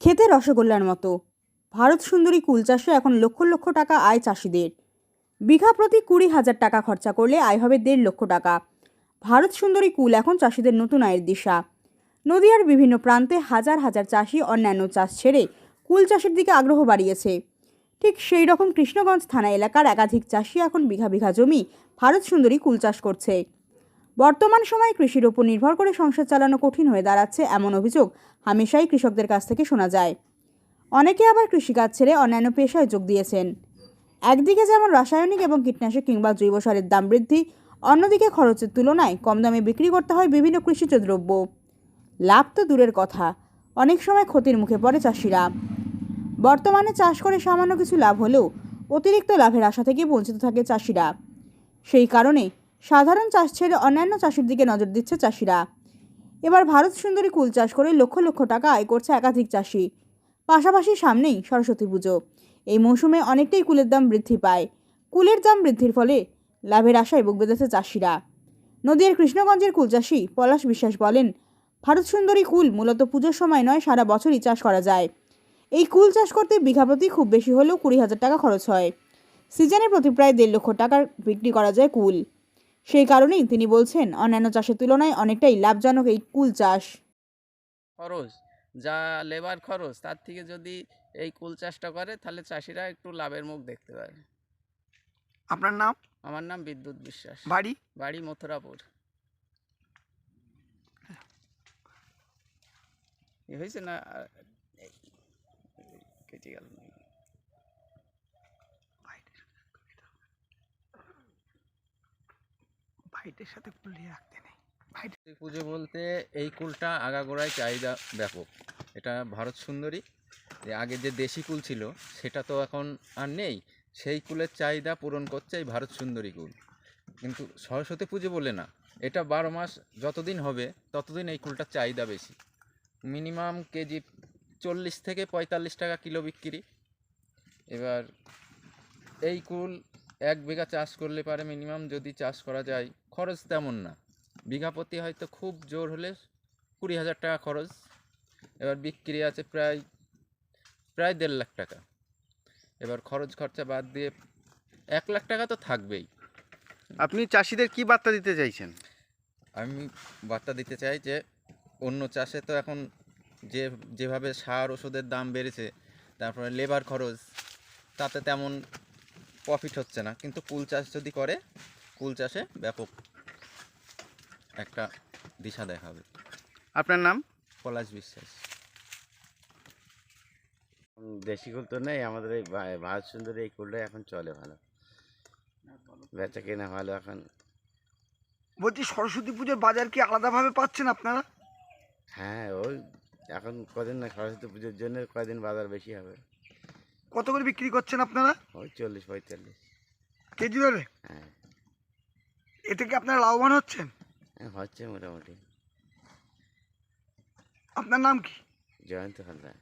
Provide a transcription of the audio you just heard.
খেতে রসগোল্লার মতো। ভারত সুন্দরী কুল চাষে এখন লক্ষ লক্ষ টাকা আয় চাষিদের। বিঘা প্রতি 20,000 টাকা খরচা করলে আয় হবে 1.5 লক্ষ টাকা। ভারত সুন্দরী কুল এখন চাষিদের নতুন আয়ের দিশা। নদিয়ার বিভিন্ন প্রান্তে হাজার হাজার চাষি অন্যান্য চাষ ছেড়ে কুল চাষের দিকে আগ্রহ বাড়িয়েছে। ঠিক সেই রকম কৃষ্ণগঞ্জ থানা এলাকার একাধিক চাষি এখন বিঘা বিঘা জমি ভারত সুন্দরী কুল চাষ করছে। বর্তমান সময়ে কৃষির ওপর নির্ভর করে সংসার চালানো কঠিন হয়ে দাঁড়াচ্ছে, এমন অভিযোগ হামেশাই কৃষকদের কাছ থেকে শোনা যায়। অনেকে আবার কৃষিকাজ ছেড়ে অন্যান্য পেশায় যোগ দিয়েছেন। একদিকে যেমন রাসায়নিক এবং কীটনাশক কিংবা জৈব সারের দাম বৃদ্ধি, অন্যদিকে খরচের তুলনায় কম দামে বিক্রি করতে হয় বিভিন্ন কৃষিজ দ্রব্য। লাভ তো দূরের কথা, অনেক সময় ক্ষতির মুখে পড়ে চাষিরা। বর্তমানে চাষ করে সামান্য কিছু লাভ হলেও অতিরিক্ত লাভের আশা থেকে বঞ্চিত থাকে চাষিরা। সেই কারণে সাধারণ চাষ ছেড়ে অন্যান্য চাষের দিকে নজর দিচ্ছে চাষিরা। এবার ভারত সুন্দরী কুল চাষ করে লক্ষ লক্ষ টাকা আয় করছে একাধিক চাষি। পাশাপাশি সামনেই সরস্বতী পুজো। এই মৌসুমে অনেকটাই কুলের দাম বৃদ্ধি পায়। কুলের দাম বৃদ্ধির ফলে লাভের আশায় বুক বেঁধেছে চাষিরা। নদীয়ার কৃষ্ণগঞ্জের কুল চাষি পলাশ বিশ্বাস বলেন, ভারত সুন্দরী কুল মূলত পুজোর সময় নয়, সারা বছরই চাষ করা যায়। এই কুল চাষ করতে বিঘা প্রতি খুব বেশি হলেও 20,000 টাকা খরচ হয়। সিজনে প্রতি প্রায় 1.5 লক্ষ টাকার বিক্রি করা যায় কুল। সেই কারণেই তিনি বলছেন, অন্যান্য চাষের তুলনায় অনেকটাই লাভজনক এই কুল চাষ। খরচ যা লেবার খরচ তার থেকে যদি এই কুল চাষটা করে তাহলে চাষিরা একটু লাভের মুখ দেখতে পারে। আপনার নাম? আমার নাম বিদ্যুৎ বিশ্বাস। বাড়ি? বাড়ি মথুরাপুর। হয়েছে না? এই, কেটে গেল না? ভাইটের সাথে কুলিয়ে রাখতে নেই। পুজো বলতে এই কুলটা আগাগোড়ায় চাহিদা ব্যাপক। এটা ভারত সুন্দরী, আগে যে দেশি কুল ছিল সেটা তো এখন আর নেই, সেই কুলের চাহিদা পূরণ করছে এই ভারত সুন্দরী কুল। কিন্তু সরস্বতী পুজো বলে না, এটা 12 মাস যতদিন হবে ততদিন এই কুলটার চাহিদা বেশি। মিনিমাম কেজি 40 থেকে 45 টাকা কিলো বিক্রি। এবার এই কুল 1 বিঘা চাষ করলে পারে মিনিমাম, যদি চাষ করা যায়, খরচ তেমন না। বিঘা প্রতি হয়তো খুব জোর হলে 20,000 টাকা খরচ। এবার বিক্রি আছে প্রায় 1.5 লাখ টাকা। এবার খরচ খরচা বাদ দিয়ে 1 লাখ টাকা তো থাকবেই। আপনি চাষিদের কি বার্তা দিতে চাইছেন? আমি বার্তা দিতে চাই যে অন্য চাষে তো এখন যেভাবে সার ওষুধের দাম বেড়েছে, তারপরে লেবার খরচ, তাতে তেমন প্রফিট হচ্ছে না। কিন্তু কুল চাষ যদি করে, কুল চাষে ব্যাপক একটা দিশা দেখাবে। আপনার নাম? পলাশ বিশ্বাস। দেশি কুল তো নেই আমাদের, এই ভারত সুন্দরী এই কুলটাই এখন চলে ভালো, বেচা কেনা ভালো এখন। বলছি, সরস্বতী পুজোর বাজার কি আলাদাভাবে পাচ্ছেন আপনারা? হ্যাঁ, ওই এখন কদিন না, সরস্বতী পুজোর জন্য কয়দিন বাজার বেশি হবে। কত করে বিক্রি করছেন আপনারা? ওই 40-45 কেজি ধরে? হ্যাঁ। এতে কি আপনারা লাভবান হচ্ছেন? হ্যাঁ, হচ্ছে মোটামুটি। আপনার নাম কি? জয়ন্ত হালদার।